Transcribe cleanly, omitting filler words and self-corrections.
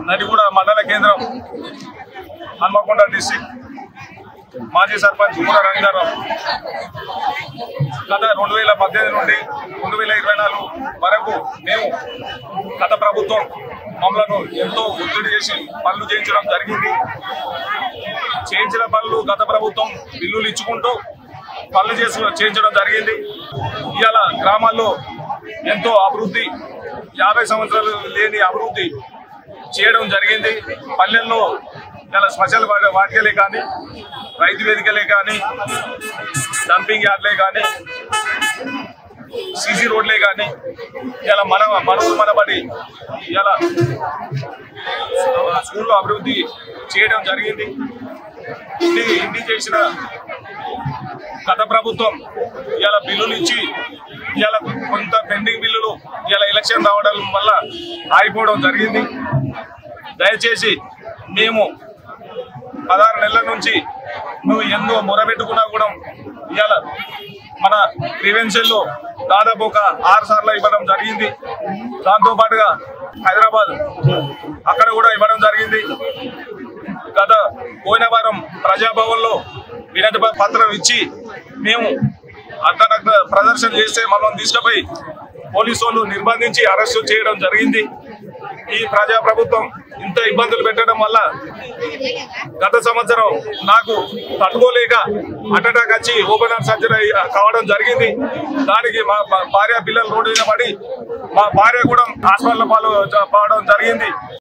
నడిగూడ మండల కేంద్రం హన్మకొండ డిస్ట్రిక్ట్ మాజీ సర్పంచ్ ఊర రంగారావు గత 2018 నుండి 2024 వరకు మేము గత ప్రభుత్వం మమ్మలను ఎంతో ఒత్తిడి చేసి పనులు చేయించడం జరిగింది. చేయించిన పనులు గత ప్రభుత్వం బిల్లులు ఇచ్చుకుంటూ పనులు చేయించడం జరిగింది. ఇవాళ గ్రామాల్లో ఎంతో అభివృద్ధి 50 సంవత్సరాలు లేని అభివృద్ధి చేయడం జరిగింది. పల్లెల్లో ఇలా స్పెషల్ వాటికలే కానీ, రైతు వేదికలే కానీ, డంపింగ్ యార్డ్లే కానీ, సీసీ రోడ్లే కానీ ఇలా మనబడి ఇలా స్కూల్లో అభివృద్ధి చేయడం జరిగింది. ఇన్ని చేసిన గత ప్రభుత్వం ఇలా బిల్లులు ఇచ్చి ఇలా కొంత పెండింగ్ బిల్లులు ఇలా ఎలక్షన్ రావడం వల్ల ఆగిపోవడం జరిగింది. దయచేసి మేము 16 నెలల నుంచి నువ్వు ఎన్నో మొరబెట్టుకున్నా కూడా ఇవాళ మన గ్రీవెన్సీల్లో దాదాపు ఒక 6 సార్లు ఇవ్వడం జరిగింది. దాంతోపాటుగా హైదరాబాద్ అక్కడ కూడా ఇవ్వడం జరిగింది. గత పోయిన వారం ప్రజాభవన్లో వినతి పత్రం ఇచ్చి మేము అర్ధనగ్న ప్రదర్శన చేస్తే మమ్మల్ని తీసుకుపోయి పోలీసు వాళ్ళు నిర్బంధించి అరెస్టు చేయడం జరిగింది. ఈ ప్రజా ప్రభుత్వం ఇంత ఇబ్బందులు పెట్టడం వల్ల గత సంవత్సరం నాకు తట్టుకోలేక హార్ట్ అటాక్ వచ్చి ఓపెన్ హార్ట్ సర్జరీ కావడం జరిగింది. దానికి మా భార్య పిల్లలు రోడ్డు మీద పడి మా భార్య కూడా హాస్పిటల్ పాలు పడడం జరిగింది.